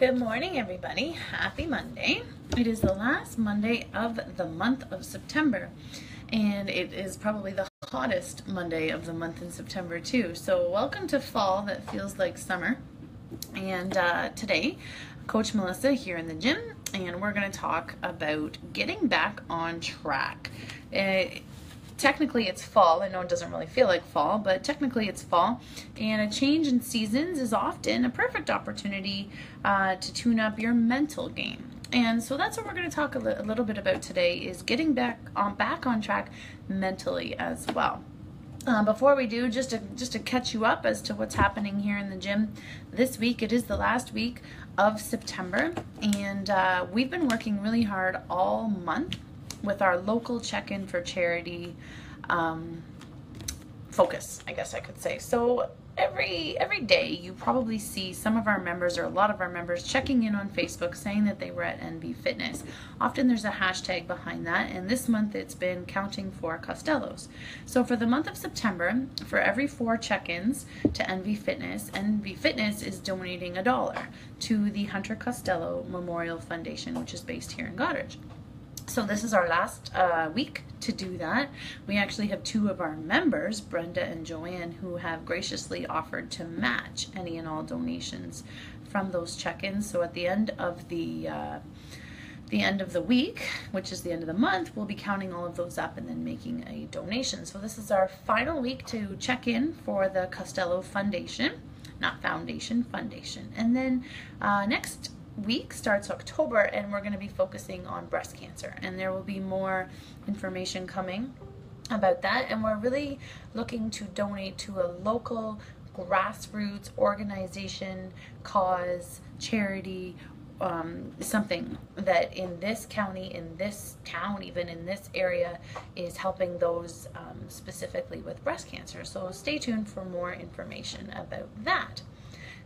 Good morning, everybody. Happy Monday. It is the last Monday of the month of September, and it is probably the hottest Monday of the month in September too. So welcome to fall that feels like summer. And today, Coach Melissa here in the gym, and we're going to talk about getting back on track. Technically it's fall. I know it doesn't really feel like fall, but technically it's fall, and a change in seasons is often a perfect opportunity to tune up your mental game. And so that's what we're going to talk a little bit about today, is getting back on track mentally as well. Before we do, just to catch you up as to what's happening here in the gym this week. It is the last week of September, and we've been working really hard all month with our local check-in for charity focus, I guess I could say. So every day you probably see some of our members, or a lot of our members, checking in on Facebook saying that they were at NV Fitness. Often there's a hashtag behind that, and this month it's been counting for Costellos. So for the month of September, for every 4 check-ins to NV Fitness is donating $1 to the Hunter Costello Memorial Foundation, which is based here in Goderich. So this is our last week to do that. We actually have 2 of our members, Brenda and Joanne, who have graciously offered to match any and all donations from those check-ins. So at the end of the week, which is the end of the month, we'll be counting all of those up and then making a donation. So this is our final week to check in for the Costello Foundation, not Foundation, Foundation. And then next week starts October, and we're going to be focusing on breast cancer, and there will be more information coming about that. And we're really looking to donate to a local grassroots organization, cause, charity, something that in this county, in this town, even in this area, is helping those specifically with breast cancer. So stay tuned for more information about that.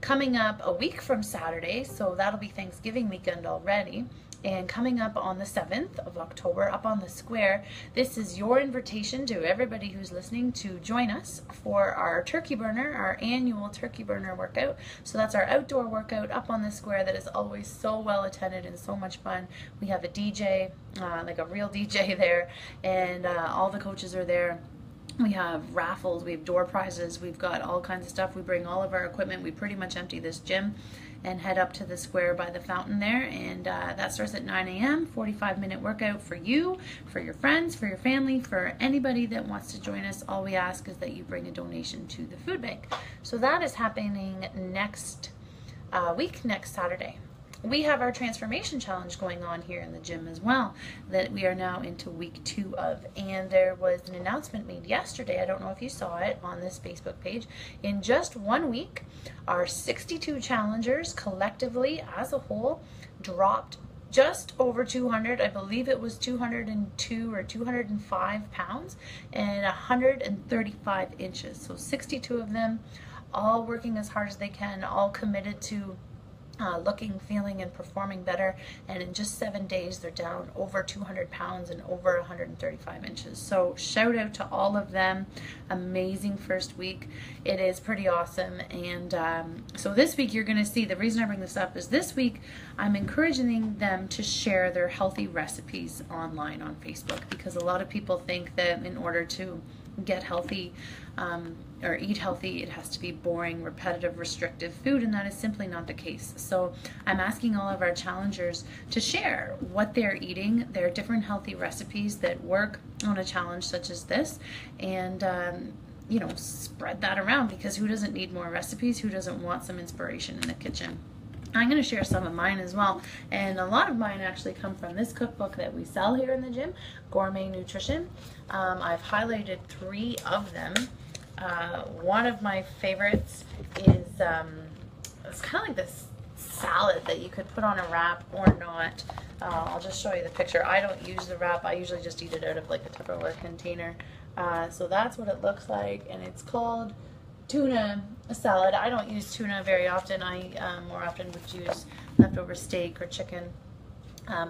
Coming up a week from Saturday, so that'll be Thanksgiving weekend already, and coming up on the 7th of October up on the square, this is your invitation to everybody who's listening to join us for our turkey burner, our annual turkey burner workout. So that's our outdoor workout up on the square that is always so well attended and so much fun. We have a DJ, like a real DJ there, and all the coaches are there. We have raffles, we have door prizes, we've got all kinds of stuff. We bring all of our equipment. We pretty much empty this gym and head up to the square by the fountain there, and that starts at 9 a.m. 45-minute workout for you, for your friends, for your family, for anybody that wants to join us. All we ask is that you bring a donation to the food bank. So that is happening next week, next Saturday. We have our transformation challenge going on here in the gym as well, that we are now into week 2 of, and there was an announcement made yesterday, I don't know if you saw it on this Facebook page. In just 1 week, our 62 challengers collectively as a whole dropped just over 200, I believe it was 202 or 205 pounds and 135 inches. So 62 of them, all working as hard as they can, all committed to looking, feeling, and performing better, and in just 7 days they're down over 200 pounds and over 135 inches. So shout out to all of them. Amazing first week. It is pretty awesome. And so this week you're going to see, the reason I bring this up is this week I'm encouraging them to share their healthy recipes online on Facebook, because a lot of people think that in order to get healthy or eat healthy, it has to be boring, repetitive, restrictive food, and that is simply not the case. So I'm asking all of our challengers to share what they're eating, their different healthy recipes that work on a challenge such as this, and you know, spread that around, because who doesn't need more recipes? Who doesn't want some inspiration in the kitchen? I'm going to share some of mine as well, and a lot of mine actually come from this cookbook that we sell here in the gym, Gourmet Nutrition. I've highlighted 3 of them. One of my favorites is it's kind of like this salad that you could put on a wrap or not. I'll just show you the picture. I don't use the wrap. I usually just eat it out of like a Tupperware container. So that's what it looks like, and it's called tuna salad. I don't use tuna very often. I more often would use leftover steak or chicken,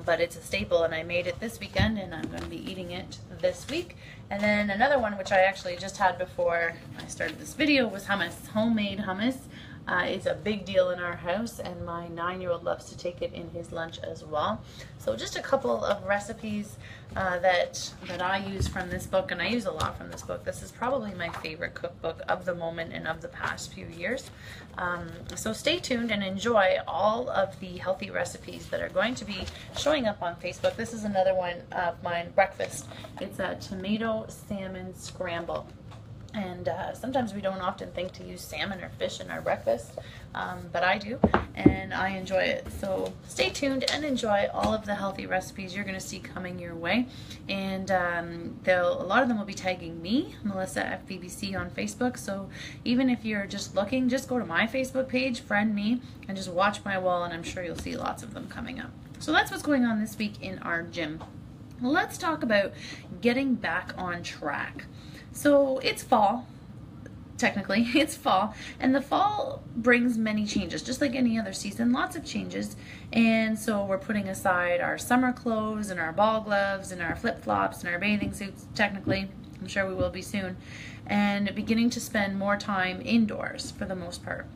but it's a staple, and I made it this weekend, and I'm going to be eating it this week. And then another one, which I actually just had before I started this video, was hummus, homemade hummus. It's a big deal in our house, and my 9-year-old loves to take it in his lunch as well. So just a couple of recipes that I use from this book, and I use a lot from this book. This is probably my favorite cookbook of the moment and of the past few years. So stay tuned and enjoy all of the healthy recipes that are going to be showing up on Facebook. This is another one of mine, breakfast. It's a tomato salmon scramble. And sometimes we don't often think to use salmon or fish in our breakfast, but I do, and I enjoy it. So stay tuned and enjoy all of the healthy recipes you're going to see coming your way. And a lot of them will be tagging me, Melissa FBBC, on Facebook. So even if you're just looking, just go to my Facebook page, friend me, and just watch my wall, and I'm sure you'll see lots of them coming up. So that's what's going on this week in our gym. Let's talk about getting back on track. So it's fall, technically, it's fall, and the fall brings many changes, just like any other season, lots of changes. And so we're putting aside our summer clothes and our ball gloves and our flip-flops and our bathing suits, technically, I'm sure we will be soon, and beginning to spend more time indoors for the most part.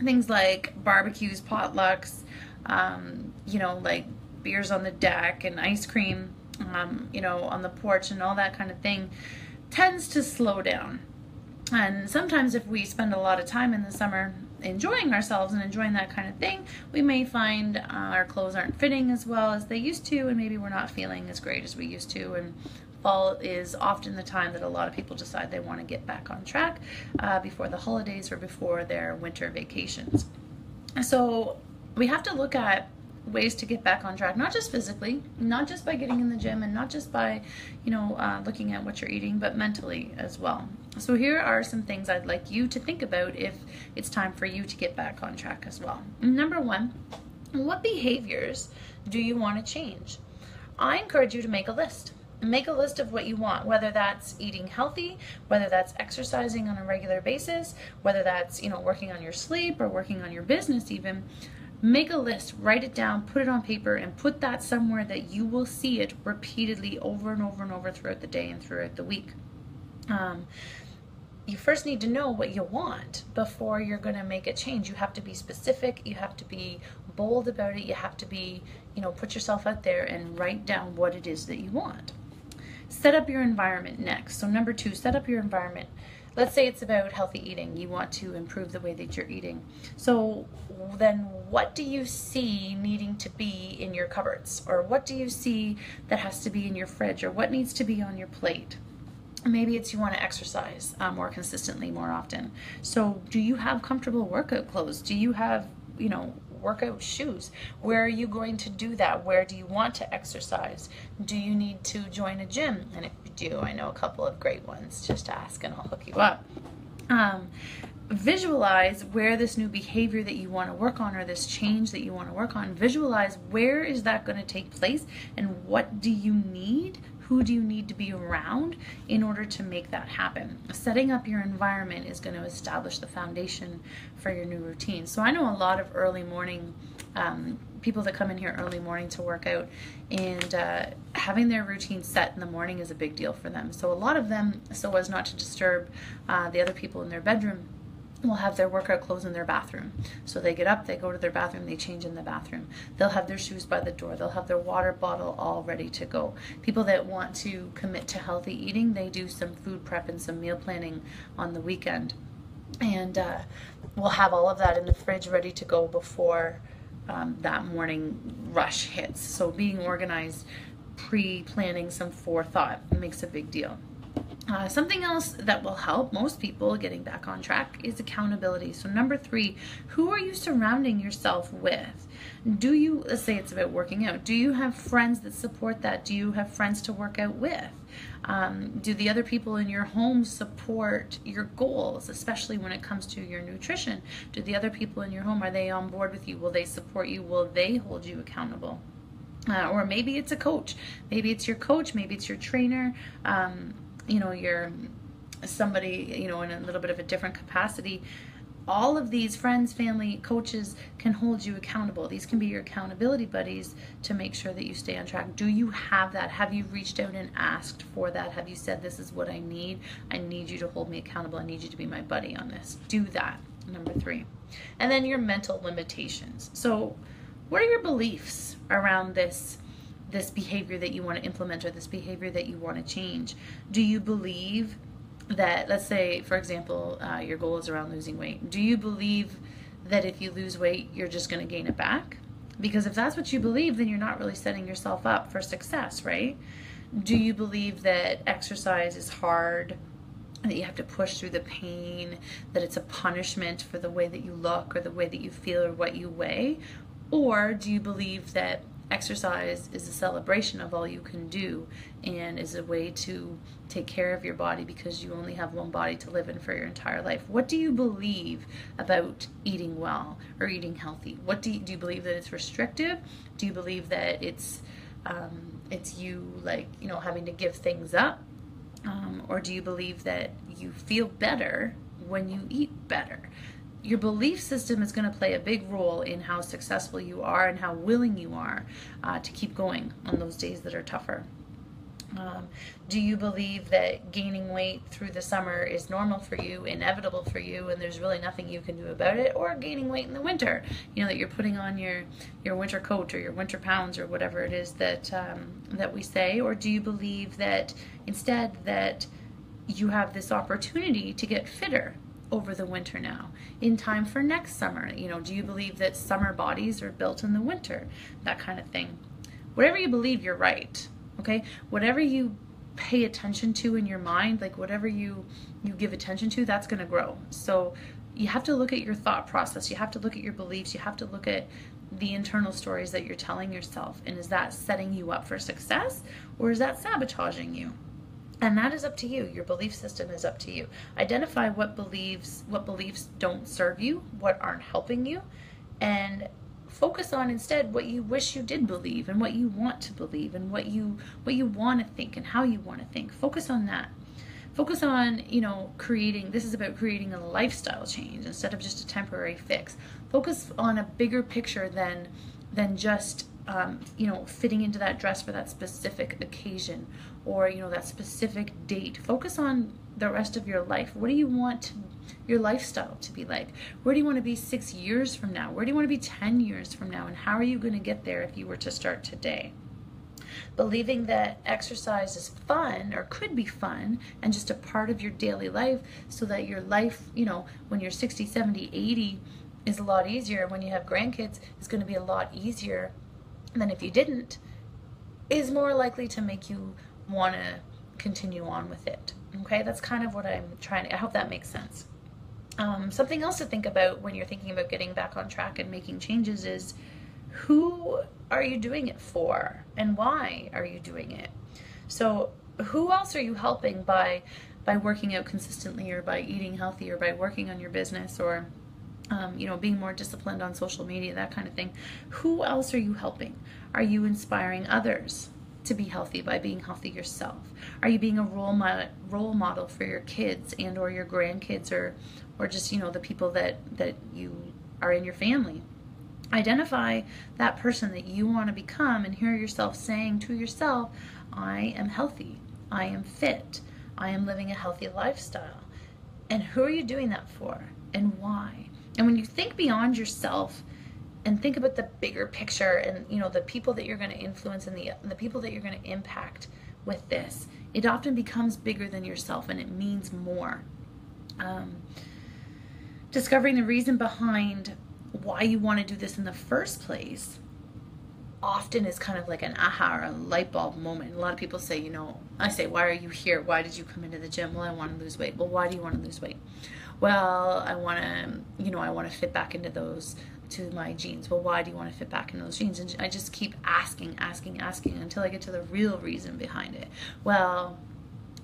Things like barbecues, potlucks, like beers on the deck and ice cream, on the porch and all that kind of thing tends to slow down. And sometimes if we spend a lot of time in the summer enjoying ourselves and enjoying that kind of thing, we may find our clothes aren't fitting as well as they used to, and maybe we're not feeling as great as we used to. And fall is often the time that a lot of people decide they want to get back on track before the holidays or before their winter vacations. So we have to look at ways to get back on track, not just physically, not just by getting in the gym, and not just by, looking at what you're eating, but mentally as well. So here are some things I'd like you to think about if it's time for you to get back on track as well. Number one, what behaviors do you want to change? I encourage you to make a list. Make a list of what you want, whether that's eating healthy, whether that's exercising on a regular basis, whether that's, working on your sleep or working on your business even. Make a list, write it down, put it on paper, and put that somewhere that you will see it repeatedly over and over and over throughout the day and throughout the week. You first need to know what you want before you're going to make a change. You have to be specific. You have to be bold about it. You have to be, put yourself out there and write down what it is that you want. Set up your environment next. So number 2, set up your environment. Let's say it's about healthy eating. You want to improve the way that you're eating. So then what do you see needing to be in your cupboards? Or what do you see that has to be in your fridge? Or what needs to be on your plate? Maybe it's you want to exercise more consistently, more often. So do you have comfortable workout clothes? Do you have, workout shoes? Where are you going to do that? Where do you want to exercise? Do you need to join a gym? And if you do, I know a couple of great ones. Just ask and I'll hook you up. Visualize where this new behavior that you want to work on, or this change that you want to work on, visualize where is that going to take place, and what do you need? Who do you need to be around in order to make that happen? Setting up your environment is going to establish the foundation for your new routine. So I know a lot of early morning people that come in here early morning to work out, and having their routine set in the morning is a big deal for them. So a lot of them, so as not to disturb the other people in their bedroom, will have their workout clothes in their bathroom. So they get up, they go to their bathroom, they change in the bathroom. They'll have their shoes by the door. They'll have their water bottle all ready to go. People that want to commit to healthy eating, they do some food prep and some meal planning on the weekend. And we'll have all of that in the fridge ready to go before that morning rush hits. So being organized, pre-planning some forethought makes a big deal. Something else that will help most people getting back on track is accountability. So number 3, who are you surrounding yourself with? Do you, let's say it's about working out, do you have friends that support that? Do you have friends to work out with? Do the other people in your home support your goals, especially when it comes to your nutrition? Do the other people in your home, are they on board with you? Will they support you? Will they hold you accountable? Or maybe it's a coach. Maybe it's your coach. Maybe it's your trainer. You're somebody, in a little bit of a different capacity. All of these friends, family, coaches can hold you accountable. These can be your accountability buddies to make sure that you stay on track. Do you have that? Have you reached out and asked for that? Have you said, this is what I need? I need you to hold me accountable. I need you to be my buddy on this. Do that. Number 3. And then your mental limitations. So what are your beliefs around this behavior that you want to implement, or this behavior that you want to change? Do you believe that, let's say, for example, your goal is around losing weight. Do you believe that if you lose weight, you're just going to gain it back? Because if that's what you believe, then you're not really setting yourself up for success, right? Do you believe that exercise is hard, that you have to push through the pain, that it's a punishment for the way that you look or the way that you feel or what you weigh? Or do you believe that exercise is a celebration of all you can do and is a way to take care of your body because you only have one body to live in for your entire life? What do you believe about eating well or eating healthy? What do you believe that it's restrictive? Do you believe that it's you, like, you know, having to give things up? Or do you believe that you feel better when you eat better? Your belief system is going to play a big role in how successful you are and how willing you are to keep going on those days that are tougher. Do you believe that gaining weight through the summer is normal for you, inevitable for you, and there's really nothing you can do about it? Or gaining weight in the winter, you know, that you're putting on your winter coat or your winter pounds or whatever it is that that we say? Or do you believe that instead that you have this opportunity to get fitter over the winter now, in time for next summer? You know, do you believe that summer bodies are built in the winter? That kind of thing. Whatever you believe, you're right. Okay? Whatever you pay attention to in your mind, like whatever you give attention to, that's going to grow. So you have to look at your thought process. You have to look at your beliefs. You have to look at the internal stories that you're telling yourself. And is that setting you up for success, or is that sabotaging you? And that is up to you. Your belief system is up to you. Identify what beliefs don't serve you, what aren't helping you, and focus on instead what you wish you did believe and what you want to believe and what you want to think and how you want to think. Focus on that. Focus on, you know, this is about creating a lifestyle change instead of just a temporary fix. Focus on a bigger picture than just you know, fitting into that dress for that specific occasion, or, you know, that specific date. Focus on the rest of your life. What do you want your lifestyle to be like? Where do you want to be 6 years from now? Where do you want to be 10 years from now? And how are you going to get there if you were to start today? Believing that exercise is fun, or could be fun, and just a part of your daily life, so that your life, you know, when you're 60, 70, 80 is a lot easier. When you have grandkids, it's going to be a lot easier than if you didn't, is more likely to make you want to continue on with it. Okay, that's kind of what I'm trying to, I hope that makes sense. Something else to think about when you're thinking about getting back on track and making changes is, who are you doing it for, and why are you doing it? So who else are you helping by working out consistently, or by eating healthy, or by working on your business, or you know, being more disciplined on social media, that kind of thing? Who else are you helping? Are you inspiring others to be healthy by being healthy yourself? Are you being a role model for your kids and or your grandkids, or just, you know, the people that you are in your family? Identify that person that you want to become and hear yourself saying to yourself, I am healthy, I am fit, I am living a healthy lifestyle. And who are you doing that for, and why? And when you think beyond yourself and think about the bigger picture, and, you know, the people that you're going to influence and the people that you're going to impact with this, it often becomes bigger than yourself, and it means more. Discovering the reason behind why you want to do this in the first place often is kind of like an aha or a light bulb moment. A lot of people say, you know, I say, why are you here? Why did you come into the gym? Well, I want to lose weight. Well, why do you want to lose weight? Well, I want to, you know, I want to fit back into to my jeans. Well, why do you want to fit back into those jeans? And I just keep asking until I get to the real reason behind it. Well,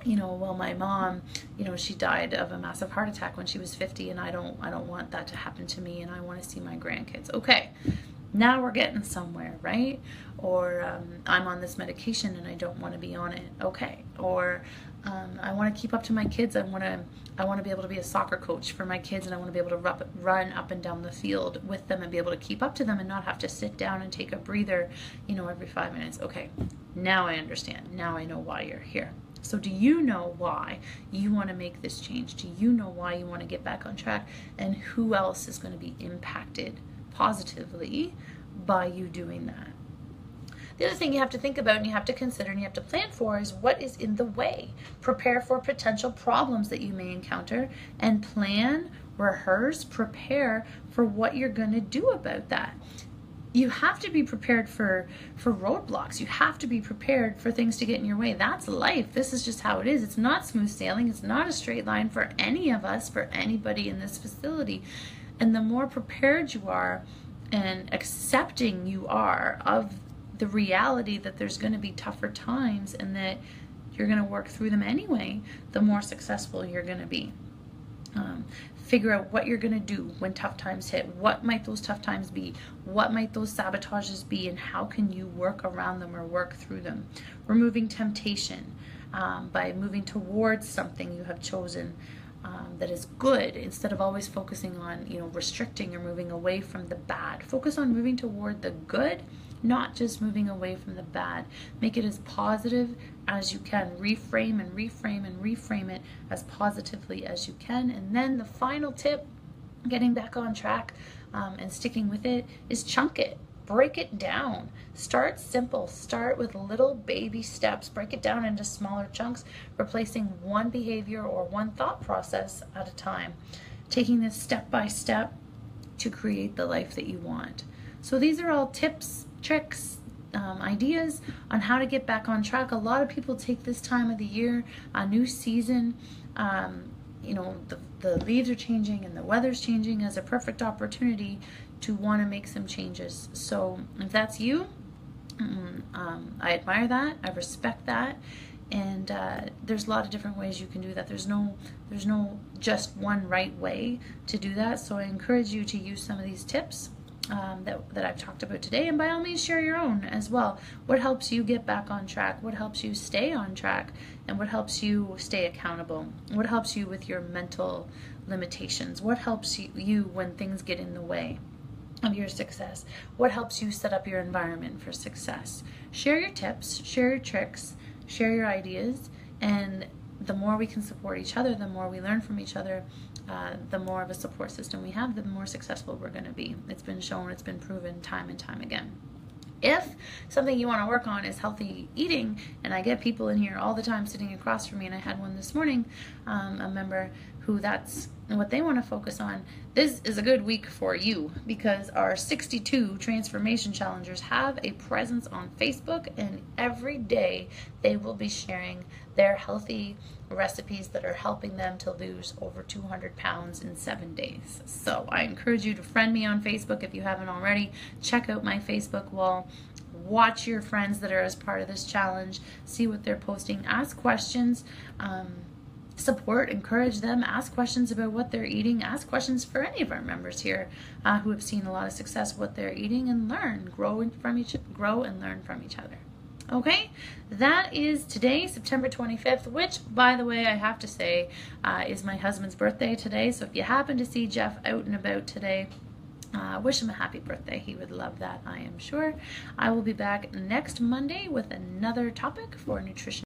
you know, my mom, you know, she died of a massive heart attack when she was 50, and I don't want that to happen to me, and I want to see my grandkids. Okay, now we're getting somewhere, right? Or I'm on this medication and I don't want to be on it. Okay. Or I want to keep up to my kids. I want to be able to be a soccer coach for my kids, and I want to be able to run up and down the field with them and be able to keep up to them and not have to sit down and take a breather, you know, every 5 minutes. Okay, now I understand. Now I know why you're here. So do you know why you want to make this change? Do you know why you want to get back on track? And who else is going to be impacted positively by you doing that? The other thing you have to think about and you have to consider and you have to plan for is what is in the way. Prepare for potential problems that you may encounter and plan, rehearse, prepare for what you're going to do about that. You have to be prepared for roadblocks. You have to be prepared for things to get in your way. That's life. This is just how it is. It's not smooth sailing. It's not a straight line for any of us, for anybody in this facility. And the more prepared you are and accepting you are of the reality that there's going to be tougher times and that you're going to work through them anyway, the more successful you're going to be. Figure out what you're going to do when tough times hit. What might those tough times be? What might those sabotages be? And how can you work around them or work through them? Removing temptation by moving towards something you have chosen that is good, instead of always focusing on, restricting or moving away from the bad. Focus on moving toward the good, not just moving away from the bad. Make it as positive as you can. Reframe and reframe and reframe it as positively as you can. And then the final tip, getting back on track and sticking with it, is chunk it. Break it down. Start simple. Start with little baby steps. Break it down into smaller chunks, replacing one behavior or one thought process at a time. Taking this step by step to create the life that you want. So these are all tips, tricks, ideas on how to get back on track. A lot of people take this time of the year, a new season, the leaves are changing and the weather's changing, as a perfect opportunity to want to make some changes. So if that's you, I admire that, I respect that, and there's a lot of different ways you can do that. There's no just one right way to do that. So I encourage you to use some of these tips that I've talked about today, and by all means share your own as well. What helps you get back on track? What helps you stay on track? And what helps you stay accountable? What helps you with your mental limitations? What helps you when things get in the way of your success? What helps you set up your environment for success? Share your tips, share your tricks, share your ideas, and the more we can support each other, the more we learn from each other, the more of a support system we have, the more successful we're going to be. It's been shown, it's been proven time and time again. If something you want to work on is healthy eating, and I get people in here all the time sitting across from me, and I had one this morning, a member who that's what they want to focus on, this is a good week for you, because our 62 transformation challengers have a presence on Facebook, and every day they will be sharing their healthy recipes that are helping them to lose over 200 pounds in 7 days. So I encourage you to friend me on Facebook if you haven't already. Check out my Facebook wall. Watch your friends that are as part of this challenge. See what they're posting. Ask questions. Support, encourage them. Ask questions about what they're eating. Ask questions for any of our members here who have seen a lot of success, what they're eating, and learn. Grow and learn from each other. Okay, that is today, September 25th, which, by the way, I have to say is my husband's birthday today. So if you happen to see Jeff out and about today, wish him a happy birthday. He would love that, I am sure. I will be back next Monday with another topic for nutrition.